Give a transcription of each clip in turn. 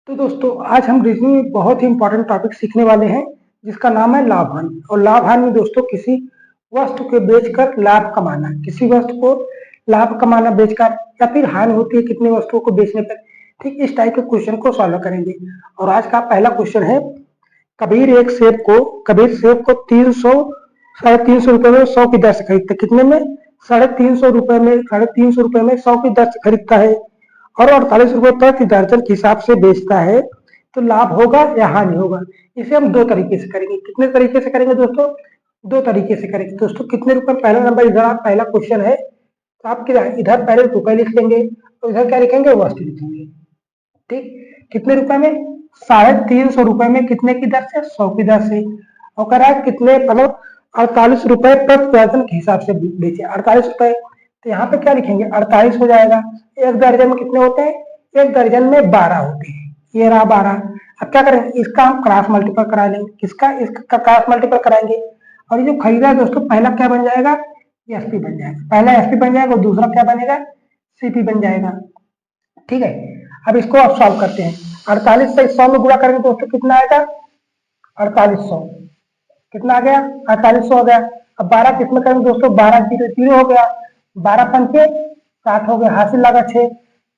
तो दोस्तों आज हम रीजनिंग में बहुत ही इंपॉर्टेंट टॉपिक सीखने वाले हैं जिसका नाम है लाभ हानि। और लाभ हानि में दोस्तों किसी वस्तु के बेचकर लाभ कमाना, किसी वस्तु को लाभ कमाना बेचकर, या फिर हानि होती है कितनी वस्तुओं को बेचने पर। ठीक इस टाइप के क्वेश्चन को सॉल्व करेंगे। और आज का पहला क्वेश्चन है, कबीर सेब को 300 350 रुपए में 100 की दर से खरीदता है। कितने में? 350 रुपए में 350 रुपए में 100 की दर से खरीदता है और 48 रुपए प्रति दर्जन के हिसाब से बेचता है, तो लाभ होगा या हानि होगा? इसे हम दो तरीके से करेंगे। कितने तरीके से करेंगे दोस्तों? दो तरीके से करेंगे। दोस्तों कितने रुपए, पहला नंबर इधर पहला क्वेश्चन है, तो आप इधर पहले रुपए लिख लेंगे और इधर क्या लिखेंगे? वस्तु लिखेंगे। ठीक, कितने रुपए में? 350 रुपए में कितने की दर से? 100 की दर से। और कह रहा है कितने, मतलब 48 रुपए प्रति दर्जन के हिसाब से बेचे। 48 रुपए, तो यहाँ पे क्या लिखेंगे? 48 हो जाएगा। एक दर्जन में कितने होते हैं? एक दर्जन में 12 होते हैं। ये रहा 12। अब क्या करेंगे? इसका हम क्रॉस मल्टीपल करा लेंगे। किसका? इसका क्रॉस मल्टीपल कराएंगे। और ये जो खरीदा है दोस्तों, पहला क्या बन जाएगा? एसपी बन जाएगा। पहला एसपी बन जाएगा और दूसरा क्या बनेगा? सीपी बन जाएगा। ठीक है, अब इसको आप सॉल्व करते हैं। 48 से 100 में गुणा करेंगे दोस्तों, कितना आएगा? 4800। कितना आ गया? 4800 हो गया। अब 12 किसमें करेंगे दोस्तों? 12 0 0 हो गया। 12 पंचे 60 हो गया। हासिल लगा 6,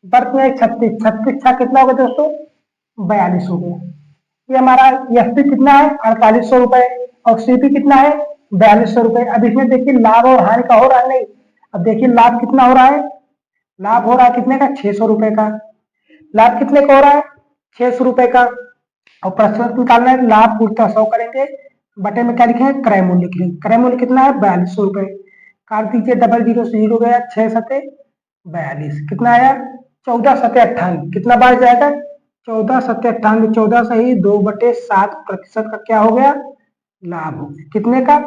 बर्थ में 36, 36 छा कितना होगा दोस्तों? 42 हो गया। ये हमारा एसपी कितना है? 4800 रुपए और सीपी कितना है? 4200 रुपए। अब इसमें देखिए लाभ और हानि का हो रहा है नहीं। अब देखिए लाभ कितना हो रहा है? लाभ हो रहा है कितने का? 600 रुपए का। लाभ कितने का हो रहा है? 600 रुपए का। और प्रतिशत निकालना है, लाभ पूर्णतः 100 करेंगे, बटे में क्या लिखेंगे? क्रय मूल्य लिखेंगे। क्रय मूल्य कितना है? 4200 रुपए। काट दीजिए, डबल जीरो से जीरो गया, 6 सते 42। कितना आया? 14 सते 98। कितना बार जाएगा? 14 सते 98। 14 से ही 2/7% का क्या हो गया? लाभ हो गया। कितने का?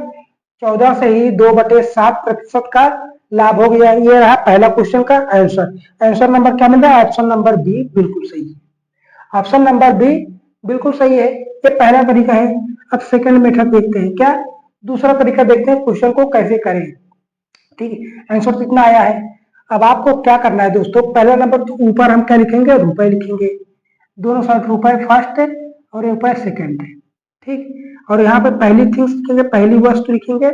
14 से ही 2/7% का लाभ हो गया। ये रहा पहला क्वेश्चन का आंसर। आंसर नंबर क्या मिल रहा है? ऑप्शन नंबर बी बिल्कुल सही है। ऑप्शन नंबर बी बिल्कुल सही है। ये पहला तरीका है। अब सेकंड मेथड देखते हैं। क्या? दूसरा तरीका देखते हैं क्वेश्चन को कैसे करें। ठीक है, आंसर कितना आया है? अब आपको क्या करना है दोस्तों? पहला नंबर तो ऊपर हम क्या लिखेंगे? रुपए लिखेंगे। दोनों साइड रुपए फर्स्ट है और रुपए सेकंड है। ठीक, और यहाँ पे पहली थिंग्स लिखेंगे, पहली वस्तु लिखेंगे,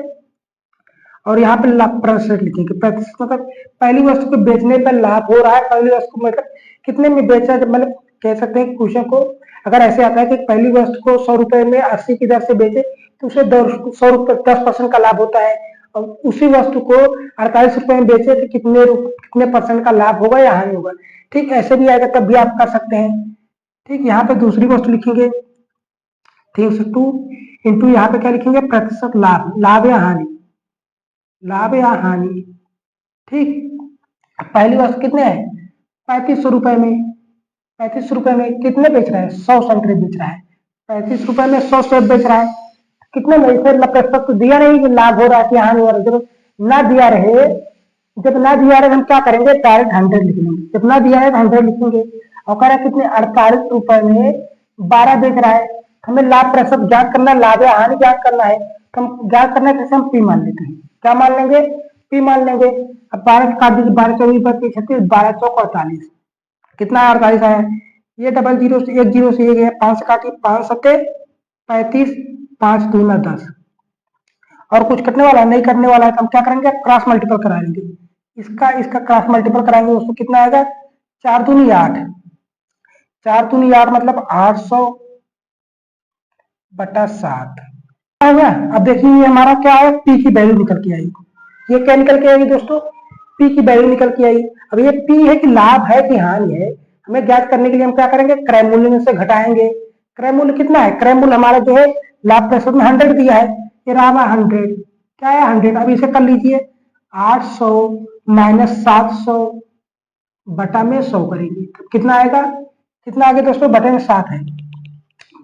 और यहाँ पे लाभ प्रतिशत लिखेंगे। प्रतिशत मतलब पहली वस्तु को बेचने पर लाभ हो रहा है। पहली वस्तु मतलब कितने में बेचा, मतलब कह सकते हैं क्वेश्चन को अगर ऐसे आता है कि पहली वस्तु को 100 रुपए में 80 की दर से बेचे, तो उसे 100 रुपए 10% का लाभ होता है। और उसी वस्तु को 48 रुपए में बेचे तो कितने परसेंट का लाभ होगा या हानि होगा? ठीक, ऐसे भी आएगा, तब भी आप कर सकते हैं। ठीक, यहाँ पे दूसरी वस्तु लिखेंगे, थिंग्स 2 इंटू यहाँ पे क्या लिखेंगे? प्रतिशत लाभ, लाभ या हानि, लाभ या हानि। ठीक, पहली वस्तु कितने है? 3500 रुपए में। 3500 रुपए में कितने बेच रहा है? 100 संतरे बेच रहा है। 35 रुपए में 100 सेब बेच रहा है। कितने में? इसे प्रतिशत तो दिया नहीं कि लाभ हो रहा है कि हानि हो रहा है। जब ना दिया रहे, हम क्या करेंगे? डायरेक्ट 100 लिख लेंगे। जब ना दिया है तो 100 लिखेंगे। और कह रहा है कितने? 48 रुपए में 12 बेच रहा है। हमें लाभ प्रतिशत ज्ञात करना, लाभ या हानि ज्ञात करना है। तो हम ज्ञात करना है, हम पी मान लेते हैं। क्या मान लेंगे? पी मान लेंगे। अब 12 काट दीजिए, 12 24 36, 12 चौक 48। कितना 48 आया? ये डबल जीरो से एक जीरो से ये गया, 5 से काटिए, 5 सत्ते 35, 5 दूना 10। और कुछ कटने वाला नहीं, करने वाला है, तो हम क्या करेंगे? क्रॉस मल्टीपल कराएंगे। इसका क्रॉस मल्टीपल कराएंगे दोस्तों, कितना आएगा? 4 दूनी 8। 4 दूनी 8 मतलब 800 बटा 7 हो गया। अब देखिए ये हमारा क्या है? पी की वैल्यू निकल के आई। ये क्या निकल के आएगी दोस्तों? पी की वैल्यू निकल के आई। अब ये पी है कि लाभ है कि हानि है, हमें ज्ञात करने के लिए हम क्या करेंगे? क्रय मूल्य में से घटाएंगे। क्रय मूल्य कितना है? क्रय मूल्य हमारा जो है लाभ प्रतिशत में 100 दिया है, ये रहा 100। क्या है? 100। अब इसे कर लीजिए, 800 माइनस 700 बटा में 100 करेंगे, तो कितना आएगा? कितना आ गया दोस्तों? बटे में 7 है,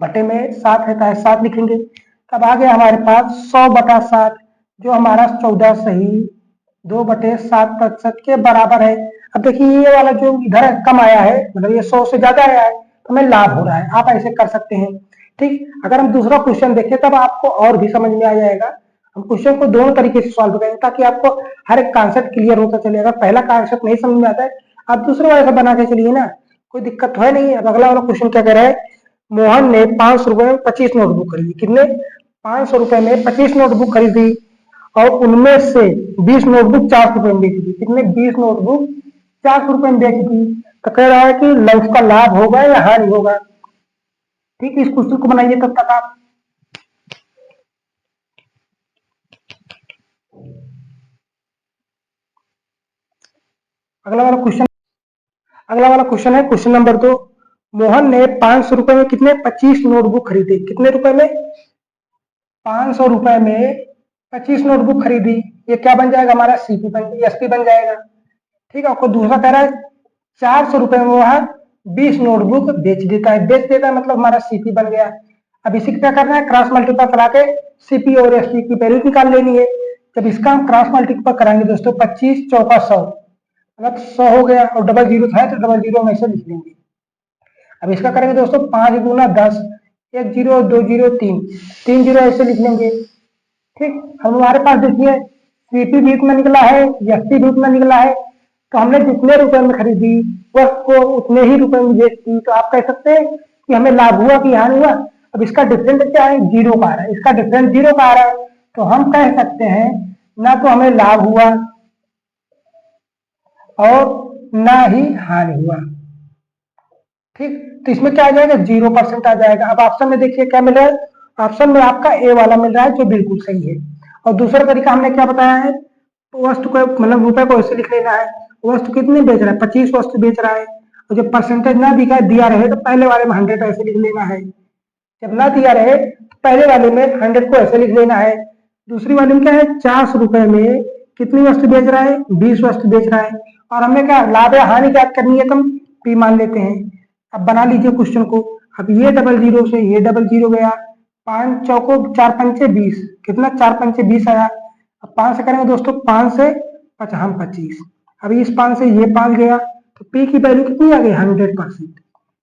बटे में 7 है, तो 7 लिखेंगे। तब आ गया हमारे पास 100 बटा 7, जो हमारा 14 सही 2/7% के बराबर है। अब देखिए ये वाला जो इधर कम आया है, मतलब ये 100 से ज्यादा आया है, तो हमें लाभ हो रहा है। आप ऐसे कर सकते हैं। ठीक, अगर हम दूसरा क्वेश्चन देखें तब आपको और भी समझ में आ जाएगा। हम क्वेश्चन को दोनों तरीके से सॉल्व करेंगे ताकि आपको हर एक कॉन्सेप्ट क्लियर होता चले। अगर पहला कॉन्सेप्ट नहीं समझ में आता है, आप दूसरे वाले से बना के चलिए ना। कोई दिक्कत तो है नहीं। अब अगला वाला क्वेश्चन क्या कह रहा है, मोहन ने 500 रुपए में 25 नोटबुक खरीदी। कितने, 500 रुपए में 25 नोटबुक खरीदी और उनमें से 20 नोटबुक 400 रुपए में बेच दी। कितने, 20 नोटबुक 400 रुपए में बेच दी। तो कह रहा है कि उसका लाभ होगा या हानि होगा। ठीक है, इस क्वेश्चन को बनाइए तब तक आप। अगला वाला क्वेश्चन है क्वेश्चन नंबर 2। मोहन ने 500 रुपए में कितने, 25 नोटबुक खरीदे। कितने रुपए में, 500 रुपए में 25 नोटबुक खरीदी। ये क्या बन जाएगा हमारा, एसपी बन जाएगा। ठीक है, आपको दूसरा कह रहा है 400 रुपए में वह 20 नोटबुक बेच देता है। बेच देता है मतलब हमारा सीपी बन गया। अब इसी क्या करना है, क्रॉस मल्टीपल करा के सीपी और एसपी की वैल्यू निकाल लेनी है। जब इसका हम क्रॉस मल्टीपल कराएंगे दोस्तों, 25 चौका 100 मतलब 100 हो गया, और डबल जीरो था तो डबल जीरो हम ऐसे लिख लेंगे। अब इसका करेंगे दोस्तों 5 दूना 10, 1 जीरो 2 जीरो 3 जीरो ऐसे लिख लेंगे। ठीक, अब हमारे पास देखिए सीपी भी इतना निकला है, एसपी भी इतना निकला है, तो हमने जितने रुपए में खरीदी वस्तु को उतने ही रुपए में बेच दी। तो आप कह सकते हैं कि हमें लाभ हुआ कि हानि हुआ। अब इसका डिफरेंस क्या है, जीरो का आ रहा है, इसका डिफरेंस जीरो का आ रहा है, तो हम कह सकते हैं ना तो हमें लाभ हुआ और ना ही हानि हुआ। ठीक, तो इसमें क्या आ जाएगा, 0% आ जाएगा। अब ऑप्शन में देखिए क्या मिल रहा है, ऑप्शन में आपका ए वाला मिल रहा है जो बिल्कुल सही है। और दूसरा तरीका हमने क्या बताया है, वस्तु को मतलब रुपए को ऐसे लिख लेना है, वस्तु कितने बेच रहा है, 25 वस्तु बेच रहा है, और जब परसेंटेज ना दिया रहे तो पहले वाले में 100 ऐसे लिख लेना है। जब ना दिया रहे तो पहले वाले में 100 को ऐसे लिख लेना है। दूसरी वाले में क्या है, 400 रुपए में कितनी वस्तु बेच रहा है, 20 वस्तु बेच रहा है, और हमें क्या लाभ या हानि ज्ञात करनी है तो हम पी मान लेते हैं। अब बना लीजिए क्वेश्चन को। अब ये डबल जीरो से ये डबल जीरो गया, 5 चौको 4 पंचे 20, कितना 4 पंचे 20 आया। अब 5 से करेंगे दोस्तों, 5 से 25। अब इस 5 से ये 5 गया, तो पी की वैल्यू कितनी आ गई, 100%।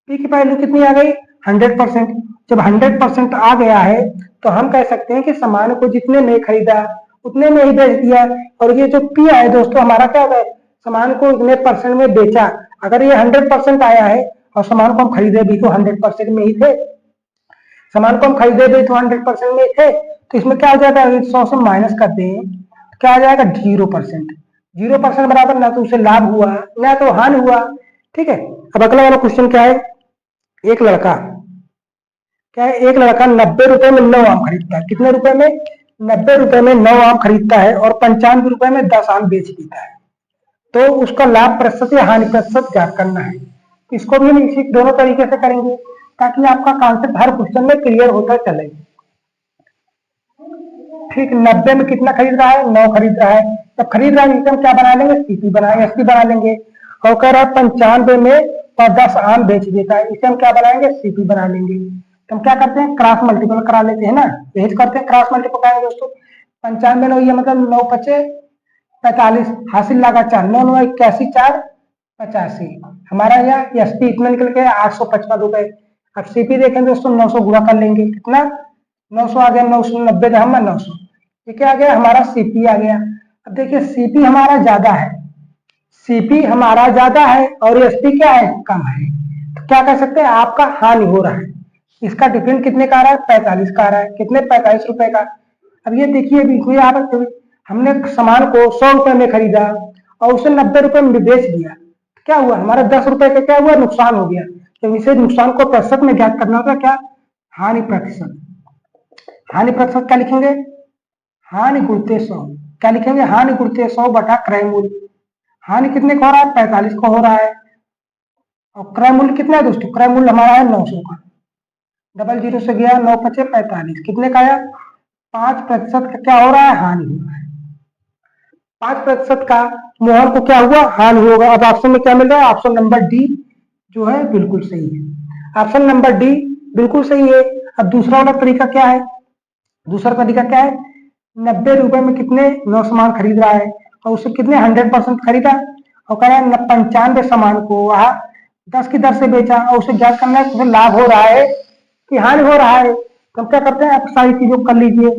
पी की वैल्यू कितनी आ गई, 100%। जब 100% आ गया है तो हम कह सकते हैं कि सामान को जितने में खरीदा उतने में ही बेच दिया। और ये जो पी है दोस्तों हमारा क्या होगा, सामान को इतने परसेंट में बेचा। अगर ये 100% आया है और सामान को हम खरीदे भी तो 100% में ही थे, सामान को हम खरीदे भी तो 100% में ही थे, तो इसमें क्या हो जाएगा, 100 से माइनस कर दें तो क्या आ जाएगा, 0%। 0% बराबर ना तो उसे लाभ हुआ ना तो हानि हुआ। ठीक है, अब अगला वाला क्वेश्चन क्या है, एक लड़का 90 रुपए में 9 आम खरीदता है। कितने रुपए में, 90 रुपए में 9 आम खरीदता है और 95 रुपए में 10 आम बेच देता है। तो उसका लाभ प्रतिशत या हानि प्रतिशत ज्ञात करना है। इसको भी हम इसी दोनों तरीके से करेंगे ताकि आपका कॉन्सेप्ट हर क्वेश्चन में क्लियर होता चले। ठीक, 90 में कितना खरीद रहा है, 9 खरीद रहा है। जब खरीद रहा है हम क्या बना लेंगे, सीपी एसपी बना लेंगे। और कह रहा है 95 में और 10 आम बेच देता है, इसे हम क्या बनाएंगे, सीपी बना लेंगे। तो हम क्या करते हैं, क्रॉस मल्टीपल करा लेते हैं ना, यही करते हैं, क्रॉस मल्टीपल कराएंगे दोस्तों। 95 9 ये मतलब 9 पचे 45, हासिल लगा 4, 9 9 81 4 85। हमारा यहाँ एसपी इतना निकल गया 855 रुपए। अब सीपी देखें दोस्तों, 900 गुणा कर लेंगे, कितना 900 आ गया, 990 दहम 900, ये क्या आ गया हमारा सीपी आ गया। अब देखिए सीपी हमारा ज्यादा है, सीपी हमारा ज्यादा है और एसपी क्या है, कम है, तो क्या कह सकते हैं, आपका हानि हो रहा है। इसका डिफरेंस कितने का आ रहा है, 45 का आ रहा है। कितने, 45 रुपए का। अब ये देखिए हमने सामान को 100 रुपए में खरीदा और उसे 90 रुपए में बेच दिया, क्या हुआ, हमारा 10 रुपए का क्या हुआ, नुकसान हो गया। तो इसे नुकसान को प्रतिशत में ज्ञात करना होगा, क्या, हानि प्रतिशत। हानि प्रतिशत क्या लिखेंगे, हानि गुणते 100, क्या लिखेंगे, हानि गुणते 100 बटा क्रय मूल्य। हानि कितने का हो रहा है, 45 का हो रहा है, और क्रय मूल्य कितना है दोस्तों, क्रय मूल्य हमारा है 900 का। डबल जीरो से गया, 9 पचे 45, कितने का आया, 5% का क्या हो रहा है, हानि हो रहा है। 5% का मोहन को क्या हुआ, हानि होगा। अब ऑप्शन में क्या मिल रहा है, ऑप्शन नंबर डी जो है बिल्कुल सही है। ऑप्शन नंबर डी बिल्कुल सही है। अब दूसरा वाला तरीका क्या है, दूसरा तरीका क्या है, 90 रुपए में कितने 9 सामान खरीद रहा है और उससे कितने 100% खरीदा, और कह रहा है 95 सामान को वह 10 की दर से बेचा, और उसे ज्ञात करना है कि लाभ हो रहा है कि हानि हो रहा है। तो हम क्या करते हैं, आप सारी चीजों को कर लीजिए।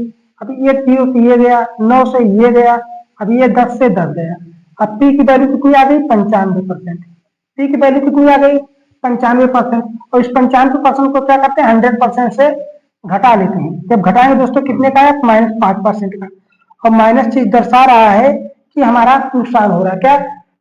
अब ये 0 से ये गया, 9 से ये गया, अब ये 10 से 10 गया। अब पी की वैल्यू कितनी आ गई, 95%। पी की वैल्यू कितनी आ गई, 95%, और इस 95% को क्या करते हैं 100% से घटा लेते हैं। जब घटाएंगे दोस्तों कितने का है, -5% का, और माइनस चीज दर्शा रहा है कि हमारा नुकसान हो रहा है। क्या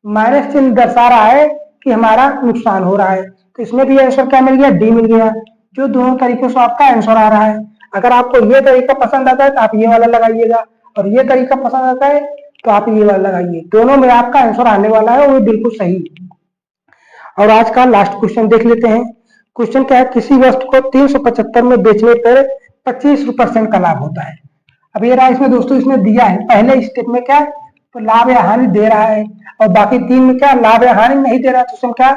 माइनस चिन्ह दर्शा रहा है कि हमारा नुकसान हो रहा है। तो इसमें भी आंसर क्या मिल गया, डी मिल गया, जो दोनों तरीके से आपका आंसर आ रहा है। अगर आपको ये तरीका पसंद आता है तो आप ये वाला लगाइएगा, और ये तरीका पसंद आता है तो आप ये वाला लगाइए, दोनों में आपका आंसर आने वाला है वो बिल्कुल सही। और आज का लास्ट क्वेश्चन देख लेते हैं। क्वेश्चन क्या है, किसी वस्तु को 375 में बेचने पर 25% का लाभ होता है। अब ये रहा इसमें दोस्तों, इसमें दिया है पहले स्टेप में क्या तो लाभ या हानि दे रहा है, और बाकी 3 में क्या लाभ या हानि नहीं दे रहा है, तो इसमें क्या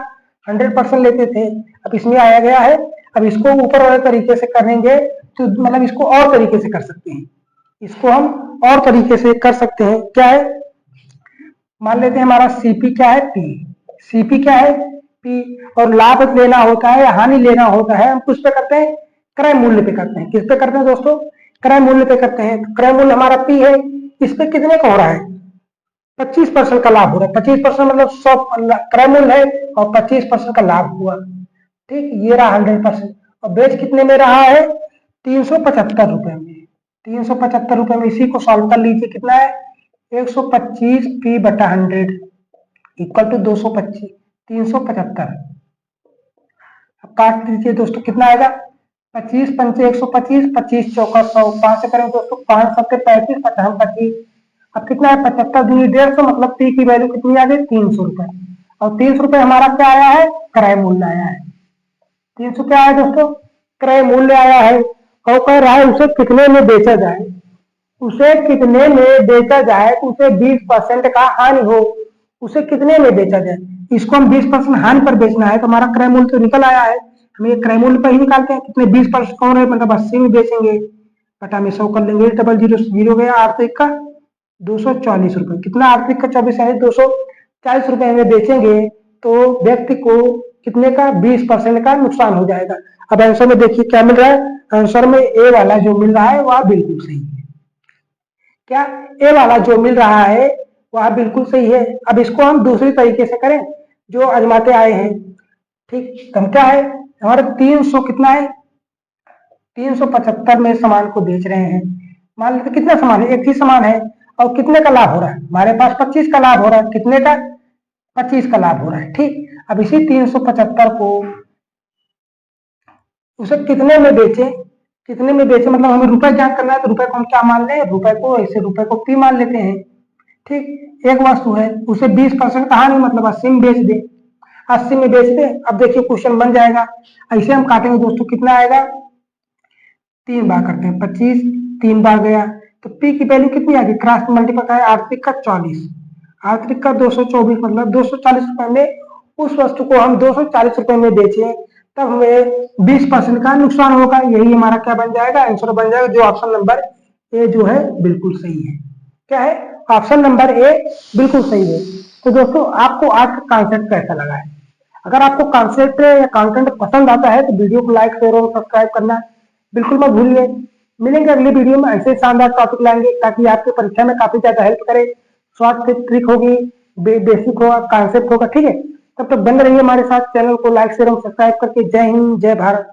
100% लेते थे। अब इसमें आया गया है, अब इसको ऊपर वाले तरीके से करेंगे तो मतलब इसको और तरीके से कर सकते हैं, इसको हम और तरीके से कर सकते हैं। क्या है, मान लेते हैं हमारा सीपी क्या है, पी, सीपी क्या है, पी, और लाभ लेना होता है या हानि लेना होता है हम किस पे करते हैं, क्रय मूल्य पे करते हैं। किस पे करते हैं दोस्तों, क्रय मूल्य पे करते हैं। तो क्रय मूल्य हमारा पी है, इस पे कितने का हो रहा है, 25% का लाभ हो रहा है। 25% मतलब 100 क्रय मूल्य है और 25% का लाभ हुआ। ठीक, ये रहा 100%, और बेच कितने में रहा है, 375 रुपए में। 375 रुपए में, इसी को सॉल्व कर लीजिए, कितना है 125 पी बटा 100 इक्वल टू 225, 375। अब काट दीजिए दोस्तों, कितना आएगा 25 पंचे 125, 25 चौका 100, 5 से करेंगे दोस्तों 5 7 35, 50 25। अब कितना है 75 दूनी 150, मतलब पी की वैल्यू कितनी आ गई 300 रुपए, और 300 रुपए हमारा क्या आया है, क्रय मूल्य आया है। 300 क्या आया दोस्तों, क्रय मूल्य आया है, और कह रहा है उसे कितने में बेचा जाए, उसे कितने में बेचा जाए तो उसे 20% का हानि हो, उसे कितने में बेचा जाए। इसको हम 20% हानि पर बेचना है, तो हमारा क्रय मूल्य तो निकल आया है, हम ये क्रय मूल्य पर ही निकालते हैं। कितने 20% कौन है, मतलब 80 में बेचेंगे, बटा में 100 कर लेंगे, डबल जीरो जीरो गया, आर्थिक का 240 रुपए, कितना आर्थिक का 24 है 240 रुपए में बेचेंगे तो व्यक्ति को कितने का 20% का नुकसान हो जाएगा। अब आंसर में देखिए क्या मिल रहा है, आंसर में ए वाला जो मिल रहा है वह बिल्कुल सही है। क्या ए वाला जो मिल रहा है वह बिल्कुल सही है। अब इसको हम दूसरी तरीके से करें जो आजमाते आए हैं। ठीक, हम क्या है हमारे 300 कितना है 375 में सामान को बेच रहे हैं। मान लेते कितना सामान है, एक ही सामान है, और कितने का लाभ हो रहा है हमारे पास 25 का लाभ हो रहा है। कितने का 25 का लाभ हो रहा है। ठीक, अब इसी 375 को उसे कितने में बेचे, कितने में बेचे मतलब हमें रुपए ज्ञात करना है, तो रुपए को हम क्या मान लें, रुपए को ऐसे रुपए को पी मान लेते हैं। ठीक, एक वस्तु है उसे 20% कहा नहीं मतलब 80 में बेच दे, 80 में बेच दे। अब देखिए क्वेश्चन बन जाएगा, ऐसे हम काटेंगे दोस्तों, कितना आएगा 3 बार करते हैं 25, 3 बार गया तो पी की वैल्यू कितनी आ गई, क्रॉस मल्टीप्लाई है आर्थिक का 40, आर्थिक का 224, मतलब 240 रुपए में उस वस्तु को हम 240 रुपए में बेचे, तब हमें 20% का नुकसान होगा। यही हमारा क्या बन जाएगा, आंसर बन जाएगा, जो ऑप्शन नंबर ए जो है बिल्कुल सही है। क्या है, ऑप्शन नंबर ए बिल्कुल सही है। तो दोस्तों आपको आज का कॉन्सेप्ट कैसा लगा है, अगर आपको कॉन्सेप्ट या कंटेंट पसंद आता है तो वीडियो को लाइक शेयर और सब्सक्राइब करना बिल्कुल मत भूलिए। मिलेंगे अगली वीडियो में, ऐसे शानदार टॉपिक लाएंगे ताकि आपकी परीक्षा में काफी ज्यादा हेल्प करे। शॉर्ट ट्रिक होगी, बेसिक होगा, कॉन्सेप्ट होगा। ठीक है, तब तक बंद रहिए हमारे साथ, चैनल को लाइक शेयर और सब्सक्राइब करके। जय हिंद, जय भारत।